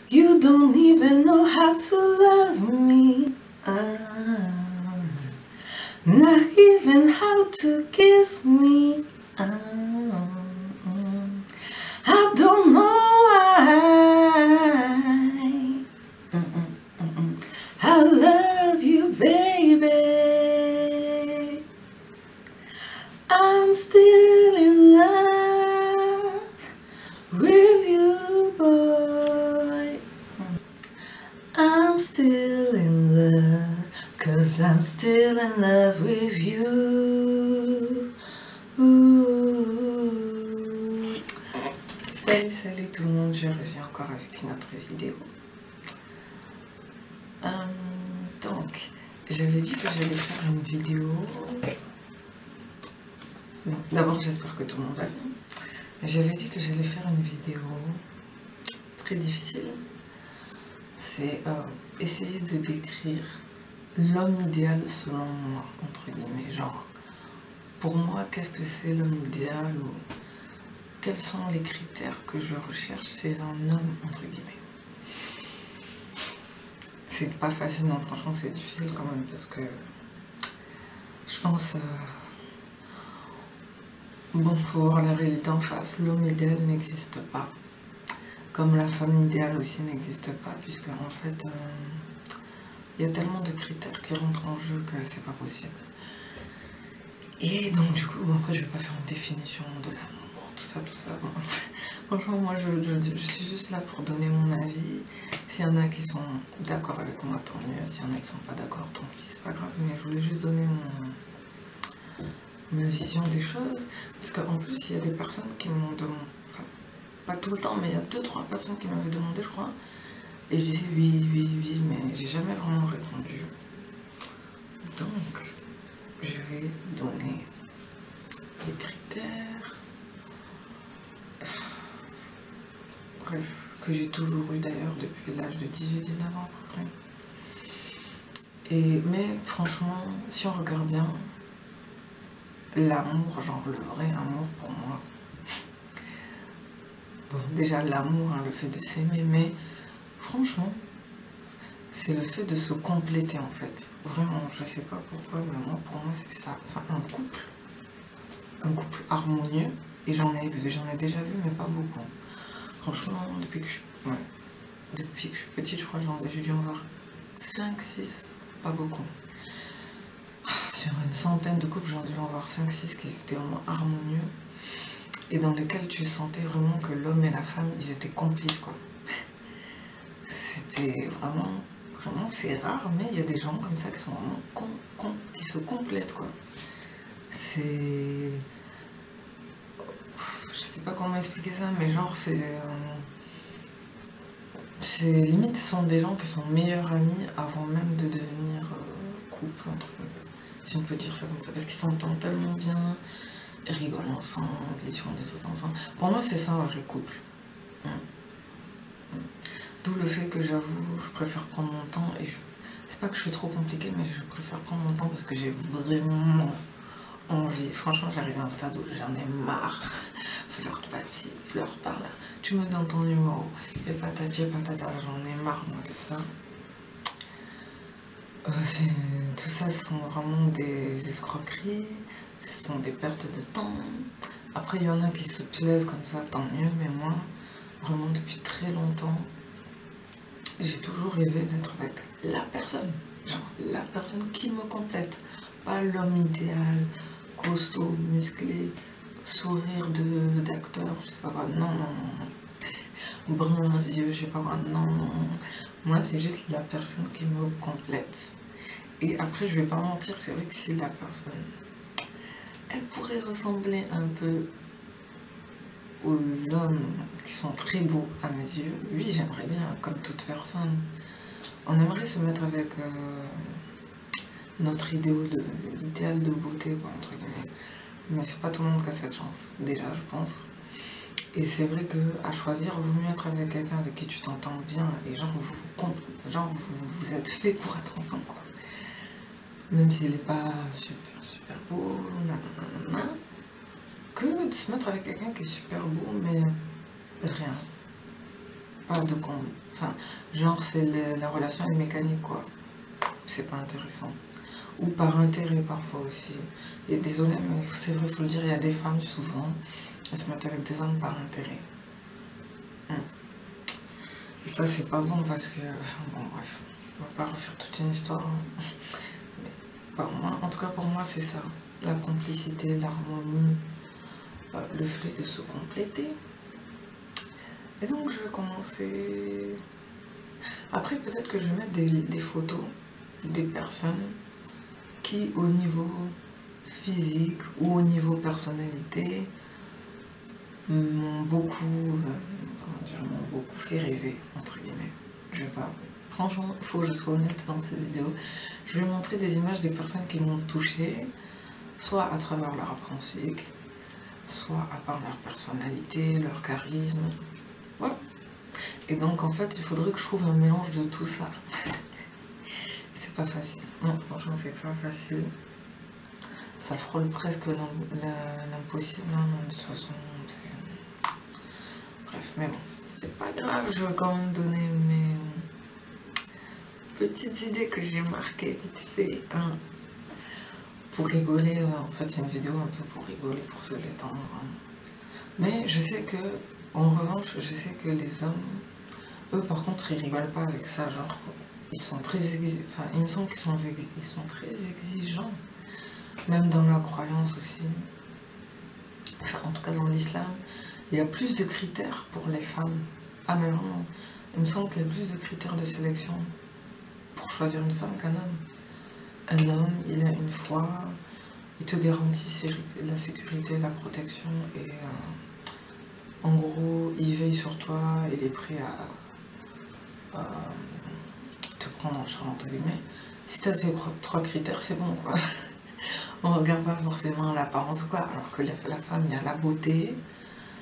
You don't even know how to love me. Not even how to kiss me. I don't know why. I love you, baby. I'm still in love with you, boy. I'm still in love, 'cause I'm still in love with you. Ooh. Salut tout le monde, je reviens encore avec une autre vidéo. Donc, j'avais dit que j'allais faire une vidéo. D'abord, j'espère que tout le monde va bien. J'avais dit que j'allais faire une vidéo très difficile. C'est essayer de décrire l'homme idéal selon moi, entre guillemets. Genre, pour moi, qu'est-ce que c'est l'homme idéal, ou quels sont les critères que je recherche chez un homme, entre guillemets. C'est pas facile, non, franchement, c'est difficile quand même, parce que je pense... Bon, faut voir la réalité en face. L'homme idéal n'existe pas. Comme la femme idéale aussi n'existe pas, puisque en fait, il y a tellement de critères qui rentrent en jeu que c'est pas possible. Et donc du coup, bon, après je vais pas faire une définition de l'amour, tout ça. Bon, franchement, moi je suis juste là pour donner mon avis. S'il y en a qui sont d'accord avec moi, tant mieux. S'il y en a qui sont pas d'accord, tant pis, c'est pas grave. Mais je voulais juste donner ma vision des choses. Parce qu'en plus, il y a des personnes qui m'ont demandé, enfin, pas tout le temps, mais il y a 2-3 personnes qui m'avaient demandé, je crois. Et je disais oui, mais j'ai jamais vraiment répondu. Donc, je vais donner les critères. Bref, que j'ai toujours eu d'ailleurs depuis l'âge de 18-19 ans à peu près. Mais franchement, si on regarde bien, l'amour, genre le vrai amour pour moi, bon, déjà l'amour, hein, le fait de s'aimer, mais franchement, c'est le fait de se compléter en fait. Vraiment, je sais pas pourquoi, mais moi, pour moi, c'est ça. Enfin, un couple harmonieux, et j'en ai déjà vu, mais pas beaucoup. Franchement, depuis que je suis petite, je crois que j'ai dû en voir 5-6, pas beaucoup. Sur une centaine de couples, j'en ai dû en voir 5-6 qui étaient vraiment harmonieux, et dans lesquels tu sentais vraiment que l'homme et la femme, ils étaient complices, quoi. C'était vraiment, c'est rare, mais il y a des gens comme ça qui sont vraiment qui se complètent, quoi. C'est... Je sais pas comment expliquer ça, mais genre c'est limite, ce sont des gens qui sont meilleurs amis avant même de devenir couple, un truc comme ça. Si on peut dire ça comme ça, parce qu'ils s'entendent tellement bien, ils rigolent ensemble, ils font des trucs ensemble. Pour moi, c'est ça un vrai couple. D'où le fait que j'avoue, je préfère prendre mon temps, et c'est pas que je suis trop compliquée, mais je préfère prendre mon temps parce que j'ai vraiment envie. Franchement, j'arrive à un stade où j'en ai marre. Flirte par-ci, flirte par-là. Tu me donnes ton numéro, et patati et patata, j'en ai marre moi de ça. Tout ça, ce sont vraiment des escroqueries, ce sont des pertes de temps. Après, il y en a qui se plaisent comme ça, tant mieux, mais moi, vraiment depuis très longtemps, j'ai toujours rêvé d'être avec la personne, genre la personne qui me complète, pas l'homme idéal, costaud, musclé, sourire d'acteur, je sais pas quoi, non, brun yeux, je sais pas quoi, non, moi c'est juste la personne qui me complète. Et après, je vais pas mentir, c'est vrai que si la personne, elle pourrait ressembler un peu aux hommes qui sont très beaux à mes yeux, oui, j'aimerais bien, comme toute personne. On aimerait se mettre avec notre idéal de beauté, quoi, entre guillemets. Mais c'est pas tout le monde qui a cette chance, déjà, je pense. Et c'est vrai que à choisir, il vaut mieux être avec quelqu'un avec qui tu t'entends bien, et genre vous êtes fait pour être ensemble, quoi. Même s'il n'est pas super beau, nanana, que de se mettre avec quelqu'un qui est super beau, mais rien. pas de comble. Enfin, genre, la relation est mécanique, quoi. C'est pas intéressant. Ou par intérêt, parfois aussi. Et désolé, mais c'est vrai, il faut le dire, il y a des femmes, souvent, elles se mettent avec des hommes par intérêt. Et ça, c'est pas bon parce que... Enfin, bon, bref. On va pas refaire toute une histoire. Hein. Mais, bah, moi, en tout cas, pour moi, c'est ça. La complicité, l'harmonie, le fait de se compléter. Et donc, je vais commencer... Après, peut-être que je vais mettre des photos des personnes qui, au niveau physique ou au niveau personnalité, m'ont beaucoup, m'ont beaucoup fait rêver, entre guillemets. Je vais pas... Franchement, il faut que je sois honnête dans cette vidéo. Je vais montrer des images des personnes qui m'ont touchée, soit à travers leur apparence physique, soit à part leur personnalité, leur charisme. Voilà. Et donc, en fait, il faudrait que je trouve un mélange de tout ça. C'est pas facile. Non, franchement, c'est pas facile. Ça frôle presque l'impossible, hein, de toute façon. Bref, mais bon, c'est pas grave. Je veux quand même donner mes petites idées que j'ai marquées vite fait. Hein, pour rigoler. En fait, c'est une vidéo un peu pour rigoler, pour se détendre. Hein. Mais je sais que, en revanche, je sais que les hommes, eux, par contre, ils rigolent pas avec ça. Genre, ils sont très exigeants. Enfin, il me semble qu'ils sont très exigeants. Même dans leur croyance aussi. Enfin, en tout cas, dans l'islam, il y a plus de critères pour les femmes. Ah, mais vraiment, il me semble qu'il y a plus de critères de sélection pour choisir une femme qu'un homme. Un homme, il a une foi, il te garantit la sécurité, la protection, et en gros, il veille sur toi, il est prêt à te prendre en charge, entre guillemets. Si tu as ces 3 critères, c'est bon, quoi. On regarde pas forcément l'apparence ou quoi, alors que la femme, il y a la beauté,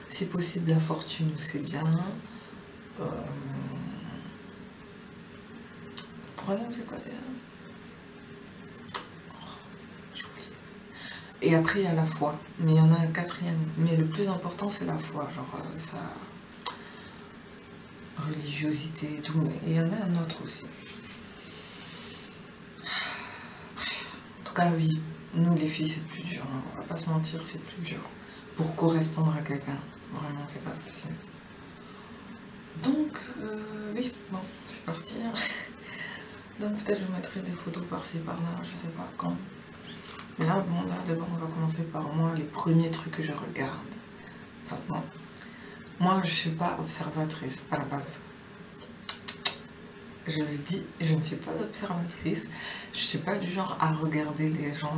si possible la fortune, c'est bien. Troisième, c'est quoi déjà? J'ai oublié. Et après, il y a la foi, mais il y en a un 4e. Mais le plus important, c'est la foi, genre sa religiosité et tout. Mais il y en a un autre aussi. Bref, en tout cas, oui. Nous, les filles, c'est plus dur. Hein. On va pas se mentir, c'est plus dur. Pour correspondre à quelqu'un. Vraiment, c'est pas facile. Donc, oui, bon, c'est parti. Hein. Donc, peut-être je mettrai des photos par-ci, par-là, je sais pas quand. Mais là, bon, là, d'abord, on va commencer par moi, les premiers trucs que je regarde. Enfin, bon. Moi, je suis pas observatrice à la base. Je le dis, je ne suis pas observatrice. Je suis pas du genre à regarder les gens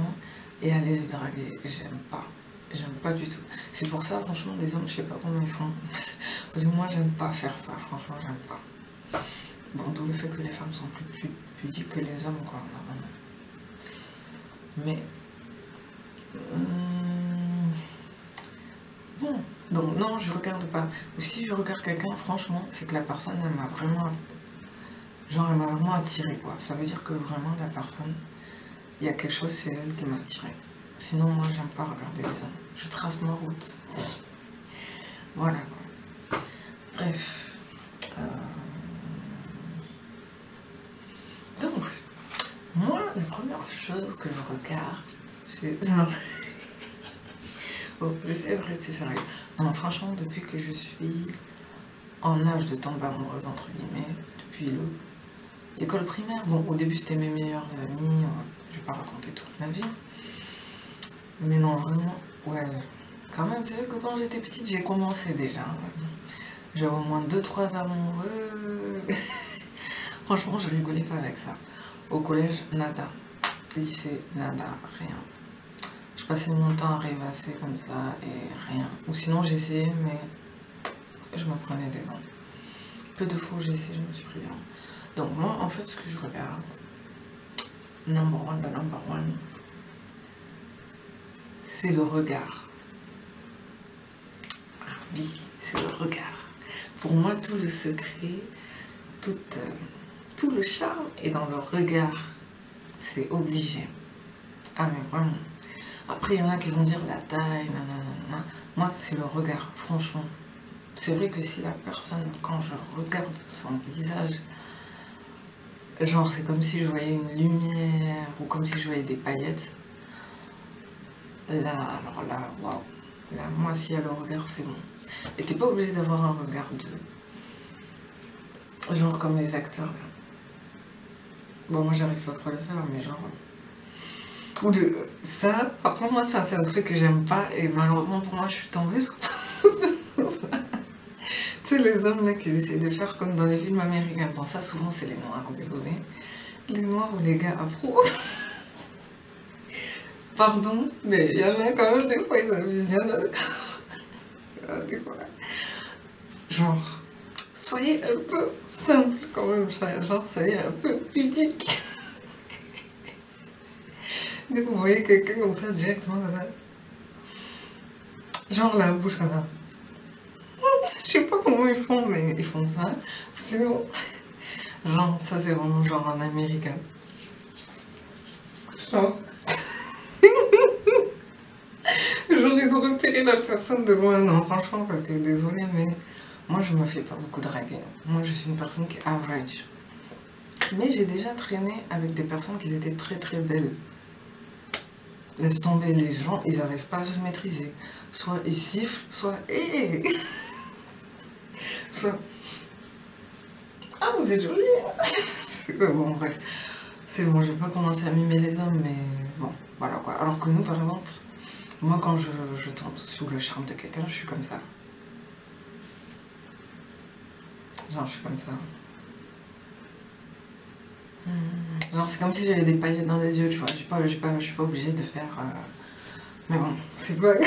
et à les draguer. J'aime pas. J'aime pas du tout. C'est pour ça, franchement, les hommes, je sais pas comment ils font. Parce que moi, j'aime pas faire ça. Franchement, j'aime pas. Bon, d'où le fait que les femmes sont plus pudiques que les hommes, quoi. Mais... bon. Donc, non, je regarde pas. Ou si je regarde quelqu'un, franchement, c'est que la personne, elle m'a vraiment... Genre, elle m'a vraiment attirée, quoi. Ça veut dire que vraiment, la personne, il y a quelque chose, c'est elle qui m'a attirée. Sinon, moi, j'aime pas regarder les hommes. Je trace ma route. Voilà, quoi. Bref. Donc, moi, la première chose que je regarde, c'est... Non. Bon, j'essaie de rester sérieux. Non, franchement, depuis que je suis en âge de tomber amoureuse, entre guillemets, depuis l'école primaire, bon, au début, c'était mes meilleurs amis, je vais pas raconter toute ma vie. Mais non, vraiment, ouais, quand même, c'est vrai que quand j'étais petite, j'ai commencé déjà. J'avais au moins 2-3 amoureux. Franchement, je rigolais pas avec ça. Au collège, nada. Lycée, nada, rien. Je passais mon temps à rêvasser comme ça et rien. Ou sinon, j'essayais, mais je me prenais des vents. Peu de fois où j'ai essayé, je me suis pris des vents. Donc moi, en fait, ce que je regarde, number one, c'est le regard. Ah oui, c'est le regard. Pour moi, tout le secret, tout le charme est dans le regard. C'est obligé. Ah mais vraiment. Après, il y en a qui vont dire la taille, nanana. Moi, c'est le regard, franchement. c'est vrai que si la personne, quand je regarde son visage, genre c'est comme si je voyais une lumière ou comme si je voyais des paillettes, là, alors là, waouh. Là, moi, si elle le regard, c'est bon. Et t'es pas obligé d'avoir un regard de... Genre comme les acteurs, là. Bon, moi, j'arrive pas trop à le faire, mais genre... Ou de... Ça, par contre, moi, ça, c'est un truc que j'aime pas. Et malheureusement, pour moi, je suis tombée sur... Tu sais, les hommes, là, qui essaient de faire comme dans les films américains. Bon, ça, souvent, c'est les noirs, désolé. Les noirs ou les gars afro. Pardon, mais il y en a quand même, des fois, ils abusent. Il y en a des fois... Genre... Soyez un peu simple quand même, genre soyez un peu pudique. Dès que vous voyez quelqu'un comme ça, directement comme ça. Genre la bouche comme ça. Je sais pas comment ils font, mais ils font ça. Sinon, genre, ça c'est vraiment genre en américain. Genre. Genre ils ont repéré la personne de loin. Non, franchement, parce que désolé, mais moi je me fais pas beaucoup draguer. Moi je suis une personne qui est average. Mais j'ai déjà traîné avec des personnes qui étaient très très belles. Laisse tomber, les gens, ils n'arrivent pas à se maîtriser. Soit ils sifflent, soit hey. Soit ah vous êtes jolie. Bon bref, c'est bon, je vais pas commencer à mimer les hommes, mais bon, voilà quoi. Alors que nous par exemple, moi quand je tombe sous le charme de quelqu'un, je suis comme ça. Genre je suis comme ça. Genre c'est comme si j'avais des paillettes dans les yeux, tu vois. Je suis pas obligée de faire... Mais bon, c'est pas grave.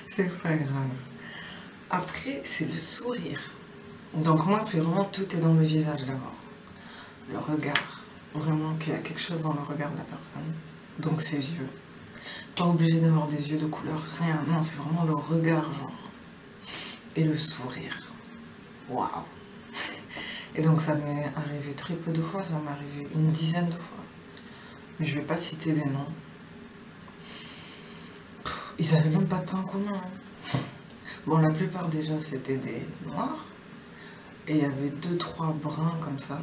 C'est pas grave. Après, c'est le sourire. Donc moi, c'est vraiment tout est dans le visage d'abord. Le regard. Vraiment qu'il y a quelque chose dans le regard de la personne. Donc ses yeux. Pas obligé d'avoir des yeux de couleur, rien. Non, c'est vraiment le regard, genre. Et le sourire. Waouh. Et donc ça m'est arrivé très peu de fois, ça m'est arrivé une dizaine de fois. Mais je vais pas citer des noms. Ils avaient même pas de point commun. Bon, la plupart déjà c'était des noirs. Et il y avait 2-3 bruns comme ça.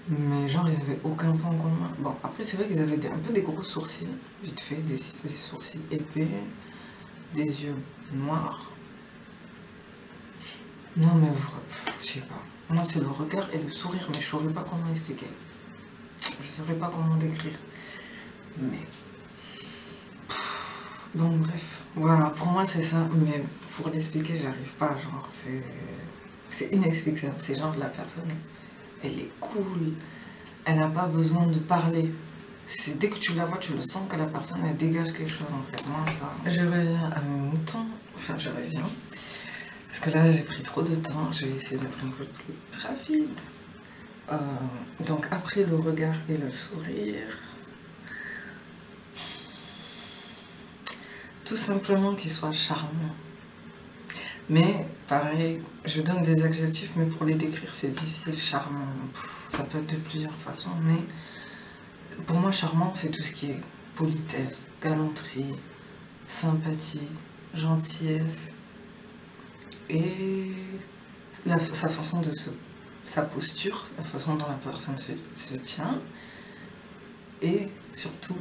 Mais genre ils avaient aucun point commun. Bon, après c'est vrai qu'ils avaient un peu des gros sourcils, vite fait, des sourcils épais, des yeux noirs. Non mais je sais pas. Moi c'est le regard et le sourire, mais je saurais pas comment expliquer. Je saurais pas comment décrire. Mais... Bon bref. Voilà, pour moi c'est ça. Mais pour l'expliquer, j'arrive pas. Genre c'est inexplicable. C'est genre la personne, elle est cool. Elle n'a pas besoin de parler. Dès que tu la vois, tu le sens que la personne, elle dégage quelque chose en fait. Moi ça... Je reviens à mes moutons. Enfin je reviens. Parce que là, j'ai pris trop de temps, je vais essayer d'être un peu plus rapide. Donc après le regard et le sourire, tout simplement qu'il soit charmant. Mais pareil, je donne des adjectifs, mais pour les décrire, c'est difficile. Charmant, ça peut être de plusieurs façons, mais pour moi, charmant, c'est tout ce qui est politesse, galanterie, sympathie, gentillesse. Et sa façon de sa posture, la façon dont la personne se tient, et surtout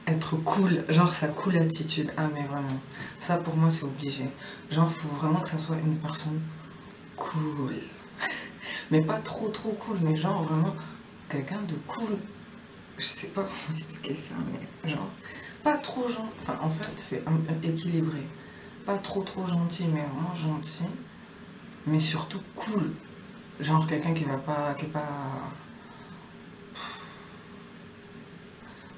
être cool, genre sa cool attitude. Ah mais vraiment, ça pour moi c'est obligé. Genre faut vraiment que ça soit une personne cool, mais pas trop cool, mais genre vraiment quelqu'un de cool. Je sais pas comment expliquer ça, mais genre pas trop gentil, enfin en fait c'est équilibré. Pas trop gentil, mais vraiment gentil. Mais surtout cool. Genre quelqu'un qui va pas... qui est pas...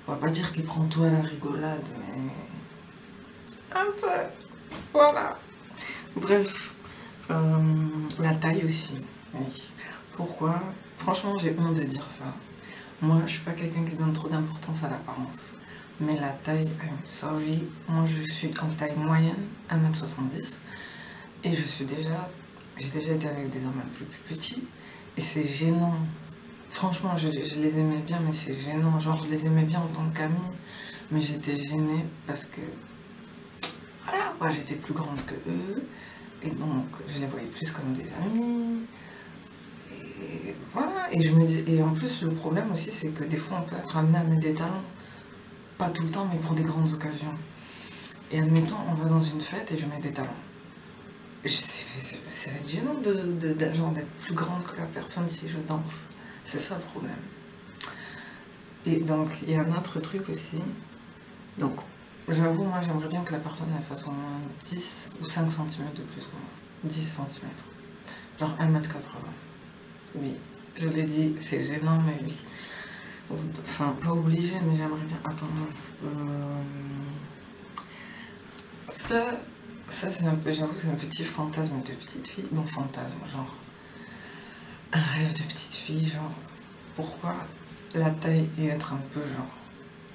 On va pas dire qu'il prend tout à la rigolade, mais... un peu. Voilà. Bref. La taille aussi. Oui. Pourquoi? Franchement, j'ai honte de dire ça. Moi, je suis pas quelqu'un qui donne trop d'importance à l'apparence. Mais la taille, I'm sorry, moi je suis en taille moyenne, 1m70. Et j'ai déjà été avec des hommes un peu plus petits. Et c'est gênant. Franchement, je les aimais bien, mais c'est gênant. Genre, je les aimais bien en tant qu'amis, mais j'étais gênée parce que, voilà, moi j'étais plus grande que eux, et donc je les voyais plus comme des amis. Et voilà, et je me dis, et en plus, le problème aussi, c'est que des fois, on peut être amené à mettre des talons. Pas tout le temps, mais pour des grandes occasions. Et admettons, on va dans une fête et je mets des talons. Ça va être gênant genre d'être plus grande que la personne si je danse. C'est ça le problème. Et donc, il y a un autre truc aussi. Donc, j'avoue, moi, j'aimerais bien que la personne elle fasse au moins 10 ou 5 centimètres de plus que moi. 10 centimètres. Genre 1,80 m. Oui, je l'ai dit, c'est gênant, mais oui. Enfin, pas obligé, mais j'aimerais bien. Attends, ça c'est un peu, j'avoue, c'est un petit fantasme de petite fille. Non, fantasme, genre. Un rêve de petite fille, genre. Pourquoi la taille et être un peu, genre,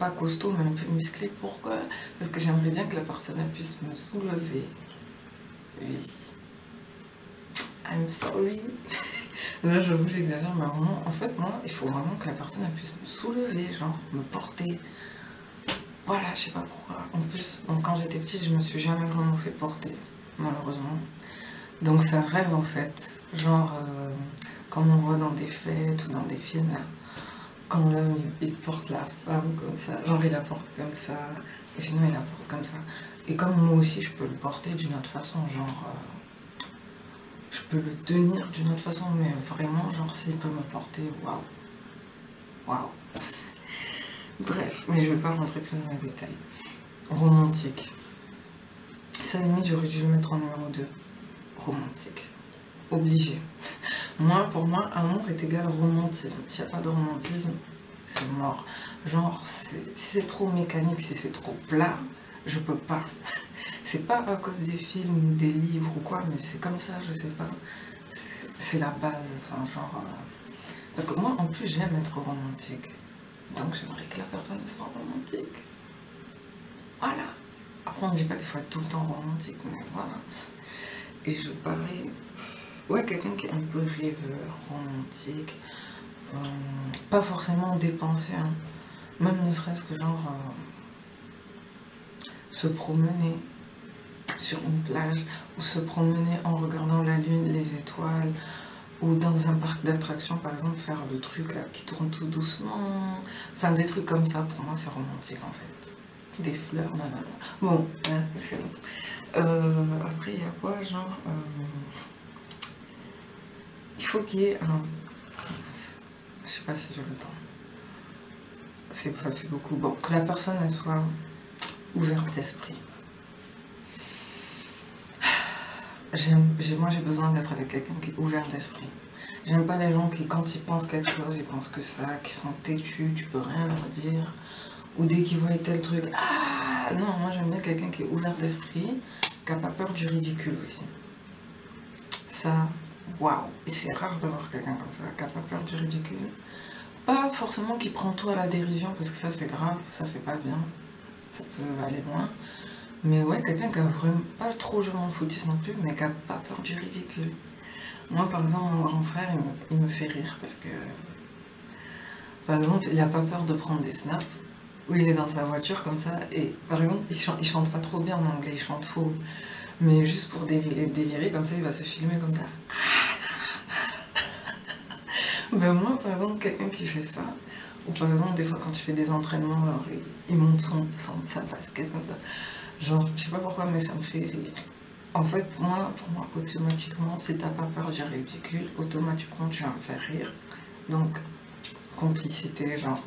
pas costaud, mais un peu musclé? Pourquoi? Parce que j'aimerais bien que la personne elle puisse me soulever. Oui. I'm sorry. Là, j'avoue, j'exagère, mais vraiment, en fait, moi, il faut vraiment que la personne elle puisse me soulever, genre, me porter. Voilà, je sais pas pourquoi. En plus, donc, quand j'étais petite, je me suis jamais vraiment fait porter, malheureusement. Donc, c'est un rêve, en fait. Genre, comme on voit dans des fêtes ou dans des films, là, quand l'homme, il porte la femme comme ça, genre, il la porte comme ça, et sinon, il la porte comme ça. Et comme moi aussi, je peux le porter d'une autre façon, genre... je peux le tenir d'une autre façon, mais vraiment, genre, s'il peut me porter, waouh. Waouh. Bref, mais je ne vais pas rentrer plus dans les détails. Romantique. Ça, limite, j'aurais dû le mettre en numéro 2. Romantique. Obligé. Moi, pour moi, amour est égal romantisme. S'il n'y a pas de romantisme, c'est mort. Genre, si c'est trop mécanique, si c'est trop plat, je peux pas. C'est pas à cause des films ou des livres ou quoi, mais c'est comme ça, je sais pas. C'est la base, enfin, genre... Parce que moi, en plus, j'aime être romantique. Donc, j'aimerais que la personne soit romantique. Voilà. Après, on ne dit pas qu'il faut être tout le temps romantique, mais voilà. Et je parie... Ouais, quelqu'un qui est un peu rêveur, romantique. Pas forcément dépensé, hein. Même ne serait-ce que genre... se promener sur une plage, ou se promener en regardant la lune, les étoiles, ou dans un parc d'attractions, par exemple, faire le truc là, qui tourne tout doucement. Enfin, des trucs comme ça, pour moi, c'est romantique, en fait. Des fleurs, nanana. Bon, hein, c'est bon. Après, il y a quoi, genre... il faut qu'il y ait un... Je sais pas si j'ai le temps. C'est pas fait beaucoup. Bon, que la personne, elle soit ouverte d'esprit. Moi, j'ai besoin d'être avec quelqu'un qui est ouvert d'esprit. J'aime pas les gens qui, quand ils pensent quelque chose, ils pensent que ça, qui sont têtus, tu peux rien leur dire. Ou dès qu'ils voient tel truc, ah non, moi j'aime bien quelqu'un qui est ouvert d'esprit, qui n'a pas peur du ridicule aussi. Ça, waouh. Et c'est rare d'avoir quelqu'un comme ça, qui n'a pas peur du ridicule. Pas forcément qui prend tout à la dérision, parce que ça c'est grave, ça c'est pas bien. Ça peut aller loin. Mais ouais, quelqu'un qui a vraiment pas trop je m'en foutiste non plus, mais qui a pas peur du ridicule. Moi, par exemple, mon grand frère, il me fait rire parce que, par exemple, il a pas peur de prendre des snaps où il est dans sa voiture comme ça. Et par exemple, il chante pas trop bien en anglais, il chante faux. Mais juste pour délirer, comme ça, il va se filmer comme ça. Ben moi, par exemple, quelqu'un qui fait ça, ou par exemple, des fois, quand tu fais des entraînements, alors, il monte sa basket comme ça. Genre, je sais pas pourquoi, mais ça me fait rire. En fait, pour moi, automatiquement, si t'as pas peur du ridicule, automatiquement, tu vas me faire rire. Donc, complicité, genre,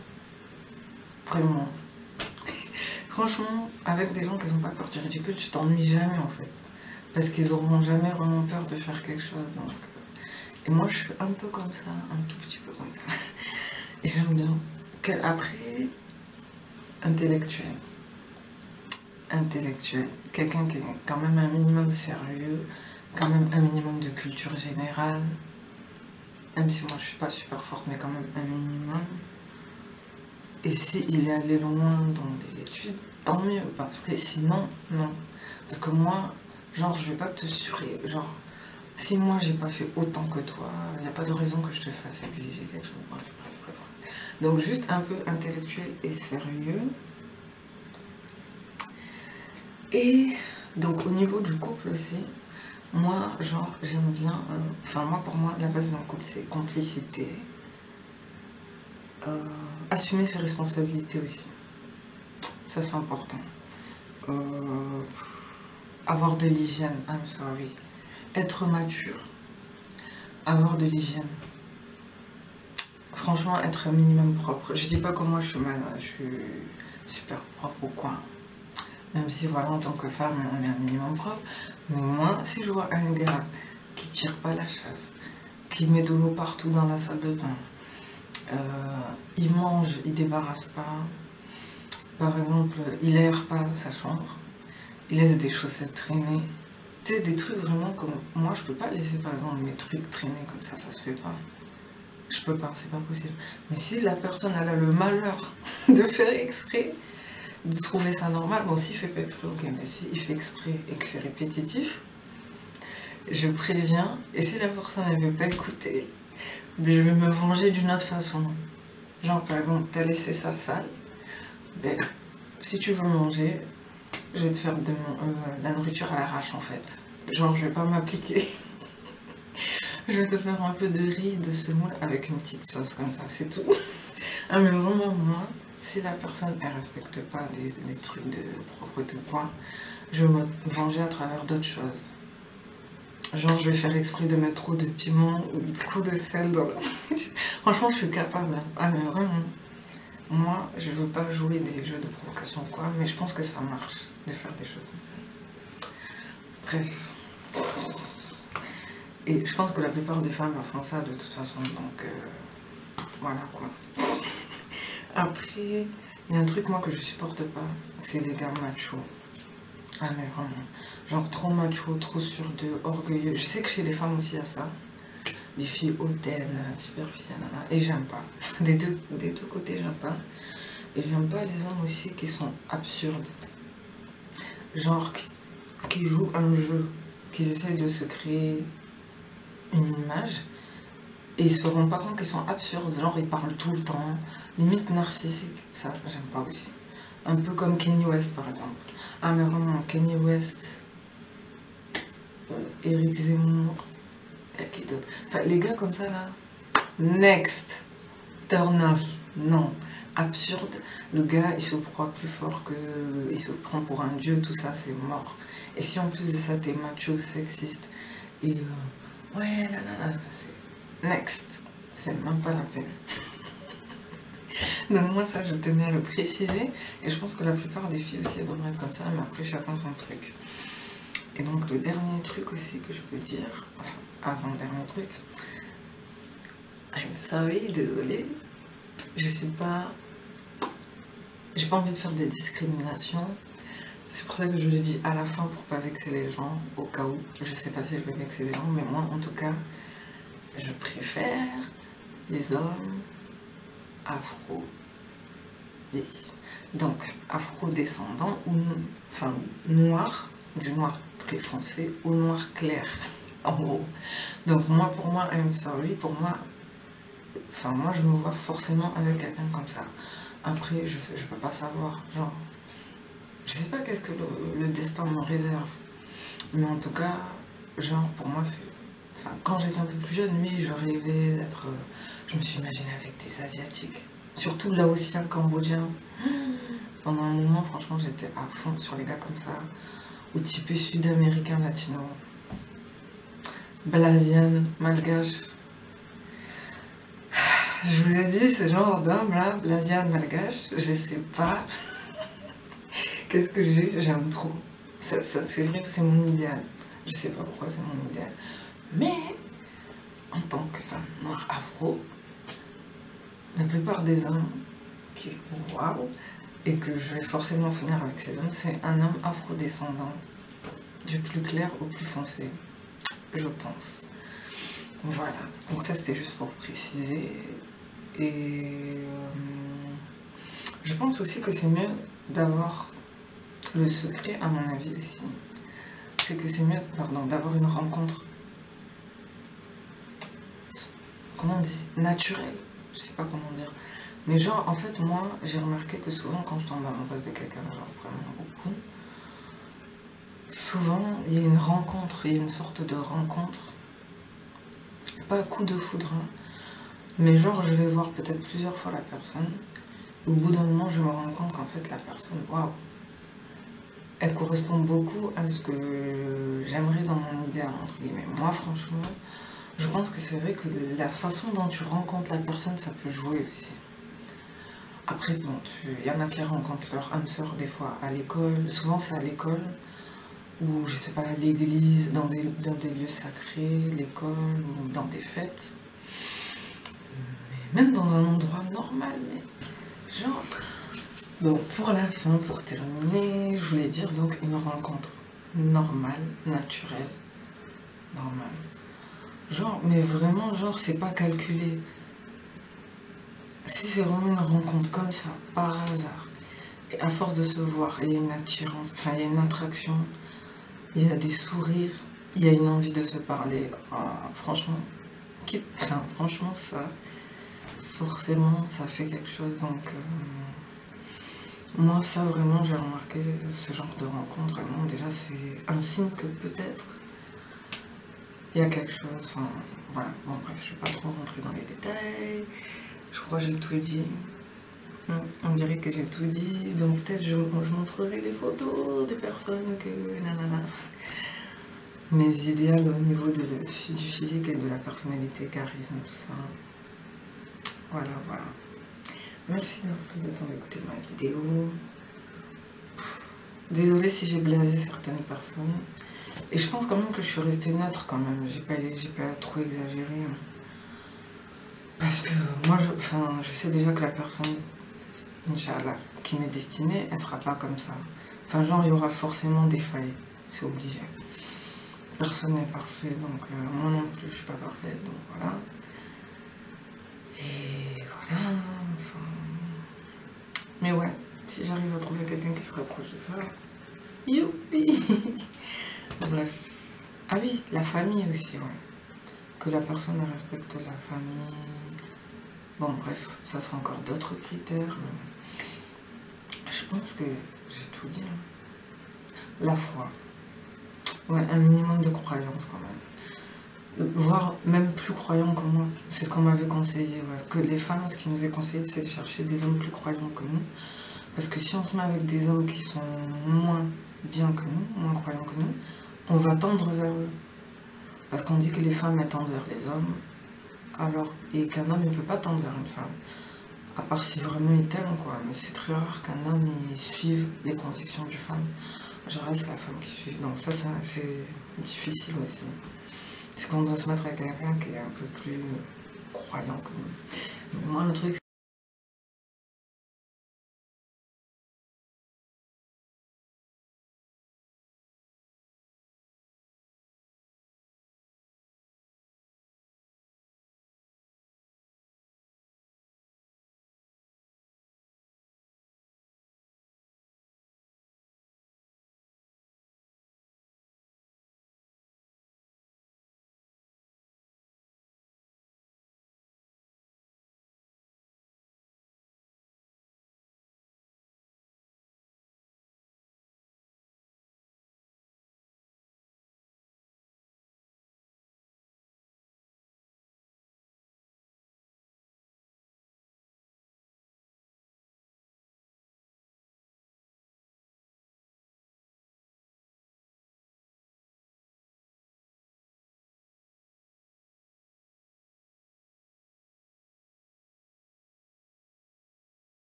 vraiment. Franchement, avec des gens qui n'ont pas peur du ridicule, tu t'ennuies jamais, en fait. Parce qu'ils auront jamais vraiment peur de faire quelque chose. Donc, et moi, je suis un peu comme ça, un tout petit peu comme ça. Et j'aime bien. Après, intellectuel. Quelqu'un qui est quand même un minimum sérieux, quand même un minimum de culture générale, même si moi je suis pas super forte, mais quand même un minimum. Et s'il est allé loin dans des études, tant mieux. Après, sinon, non. Parce que moi, genre, je vais pas te genre, Si moi j'ai pas fait autant que toi, il n'y a pas de raison que je te fasse exiger quelque chose. Bref, bref, bref. Donc juste un peu intellectuel et sérieux. Et donc au niveau du couple aussi, moi genre j'aime bien, enfin moi pour moi la base d'un couple c'est complicité, assumer ses responsabilités aussi, ça c'est important. Avoir de l'hygiène, I'm sorry, être mature, avoir de l'hygiène. Franchement, être un minimum propre. Je dis pas que moi je suis super propre ou quoi. Même si voilà, en tant que femme, on est un minimum propre. Mais moi, si je vois un gars qui tire pas la chasse, qui met de l'eau partout dans la salle de bain, il mange, il débarrasse pas. Par exemple, il aère pas sa chambre, il laisse des chaussettes traîner. Tu sais, des trucs vraiment comme... Moi, je peux pas laisser, par exemple, mes trucs traîner comme ça se fait pas. Je peux pas, c'est pas possible. Mais si la personne, elle a le malheur de faire exprès, de trouver ça normal, bon, s'il fait pas exprès, ok, mais s'il fait exprès et que c'est répétitif, je préviens, et si la personne ne veut pas écouter, je vais me venger d'une autre façon. Genre, par exemple, t'as laissé ça sale, ben, si tu veux manger, je vais te faire de la nourriture à l'arrache, en fait. Genre, je vais pas m'appliquer. Je vais te faire un peu de riz, de semoule avec une petite sauce comme ça, c'est tout. Ah mais vraiment moi, si la personne elle respecte pas des trucs de propreté ou quoi, je vais me venger à travers d'autres choses. Genre je vais faire exprès de mettre trop de piment ou trop de sel dans la nourriture. Franchement je suis capable. Ah mais vraiment, moi je veux pas jouer des jeux de provocation ou quoi, mais je pense que ça marche de faire des choses comme ça. Bref. Et je pense que la plupart des femmes font ça de toute façon, donc voilà quoi. Après, il y a un truc moi que je supporte pas, c'est les gars machos. Ah mais vraiment, genre trop macho, trop sur d'eux, orgueilleux. Je sais que chez les femmes aussi il y a ça. Des filles hautaines, super filles, et j'aime pas. Des deux côtés j'aime pas. Et j'aime pas les hommes aussi qui sont absurdes. Genre qui jouent un jeu, qui essayent de se créer une image et ils se rendent pas compte qu'ils sont absurdes, genre ils parlent tout le temps, limite narcissique, ça j'aime pas aussi. Un peu comme Kanye West par exemple. Ah mais vraiment, Kanye West, Eric Zemmour, et qui d'autre? Enfin les gars comme ça là, next, turn off, non, absurde, le gars il se croit plus fort que, il se prend pour un dieu, tout ça c'est mort. Et si en plus de ça t'es macho, sexiste, et ouais là là là, c'est next, c'est même pas la peine. Donc moi ça je tenais à le préciser, et je pense que la plupart des filles aussi elles devraient être comme ça, mais après chacun son truc. Et donc le dernier truc aussi que je peux dire, enfin avant-dernier truc, I'm sorry, désolée, je suis pas, j'ai pas envie de faire des discriminations, c'est pour ça que je le dis à la fin pour pas vexer les gens, au cas où, je sais pas si je vais vexer les gens, mais moi en tout cas, je préfère les hommes afro, oui. Donc afro-descendants ou enfin noir, du noir très foncé au noir clair, en gros. Donc moi pour moi, I'm sorry, pour moi, enfin moi je me vois forcément avec quelqu'un comme ça. Après je peux pas savoir, genre je sais pas qu'est-ce que le destin me réserve, mais en tout cas genre pour moi c'est, enfin quand j'étais un peu plus jeune, oui je rêvais d'être, je me suis imaginée avec des asiatiques, surtout laotiens, cambodgiens. Pendant un moment franchement j'étais à fond sur les gars comme ça, ou typés sud-américains, latino, blasienne, malgache. Je vous ai dit, ce genre d'homme là, blasienne, malgache, je sais pas qu'est-ce que j'aime trop. Ça, c'est vrai que c'est mon idéal. Je sais pas pourquoi c'est mon idéal. Mais, en tant que femme noire afro, la plupart des hommes qui, waouh, et que je vais forcément finir avec ces hommes, c'est un homme afro-descendant, du plus clair au plus foncé, je pense. Voilà, donc ça c'était juste pour préciser. Et je pense aussi que c'est mieux d'avoir le secret, à mon avis aussi, c'est que c'est mieux, pardon, d'avoir une rencontre comment on dit, naturel, je sais pas comment dire. Mais genre, en fait, moi, j'ai remarqué que souvent, quand je tombe amoureuse de quelqu'un, genre vraiment beaucoup, souvent, il y a une rencontre, il y a une sorte de rencontre, pas coup de foudre, hein, mais genre, je vais voir peut-être plusieurs fois la personne, et au bout d'un moment, je me rends compte qu'en fait, la personne, waouh, elle correspond beaucoup à ce que j'aimerais dans mon idéal, entre guillemets. Moi, franchement, je pense que c'est vrai que la façon dont tu rencontres la personne, ça peut jouer aussi. Après, bon, il y en a qui rencontrent leur âme sœur des fois à l'école. Souvent, c'est à l'école ou, je sais pas, à l'église, dans des lieux sacrés, l'école ou dans des fêtes. Mais même dans un endroit normal, mais genre... Bon, pour la fin, pour terminer, je voulais dire donc une rencontre normale, naturelle, normale. Genre, mais vraiment, genre, c'est pas calculé. Si c'est vraiment une rencontre comme ça, par hasard, et à force de se voir, il y a une attirance, enfin, il y a une attraction, il y a des sourires, il y a une envie de se parler. Ah, franchement, enfin, franchement, ça, forcément, ça fait quelque chose. Donc, moi, ça, vraiment, j'ai remarqué ce genre de rencontre. Vraiment, déjà, c'est un signe que peut-être il y a quelque chose. Enfin, voilà, bon, bref, je ne vais pas trop rentrer dans les détails. Je crois que j'ai tout dit. On dirait que j'ai tout dit. Donc, peut-être je montrerai des photos de personnes que... nanana. Mes idéaux au niveau du physique et de la personnalité, charisme, tout ça. Voilà, voilà. Merci d'avoir pris le temps d'écouter ma vidéo. Désolée si j'ai blasé certaines personnes. Et je pense quand même que je suis restée neutre quand même. J'ai pas trop exagéré. Parce que moi, je sais déjà que la personne, Inch'Allah, qui m'est destinée, elle sera pas comme ça. Enfin, genre, il y aura forcément des failles. C'est obligé. Personne n'est parfait, donc moi non plus, je suis pas parfaite, donc voilà. Et voilà, enfin... Mais ouais, si j'arrive à trouver quelqu'un qui se rapproche de ça, youpi. Bref. Ah oui, la famille aussi, ouais. Que la personne respecte la famille. Bon, bref, ça c'est encore d'autres critères. Je pense que j'ai tout dit. La foi. Ouais, un minimum de croyance quand même. Voire même plus croyants que moi. C'est ce qu'on m'avait conseillé, ouais. Que les femmes, ce qui nous est conseillé, c'est de chercher des hommes plus croyants que nous. Parce que si on se met avec des hommes qui sont moins bien que nous, moins croyants que nous, on va tendre vers eux. Parce qu'on dit que les femmes elles tendent vers les hommes, alors, et qu'un homme ne peut pas tendre vers une femme. À part si vraiment il t'aime, quoi. Mais c'est très rare qu'un homme il suive les convictions d'une femme. En général, c'est la femme qui suit. Donc ça c'est difficile aussi. C'est qu'on doit se mettre avec quelqu'un qui est un peu plus croyant que nous. Mais moi, le truc,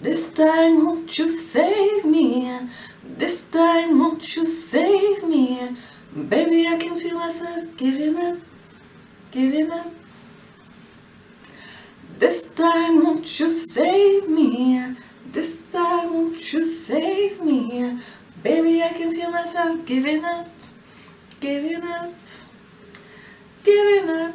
this time won't you save me? This time won't you save me? Baby, I can feel myself giving up, giving up. This time won't you save me? This time won't you save me? Baby, I can feel myself giving up, giving up, giving up.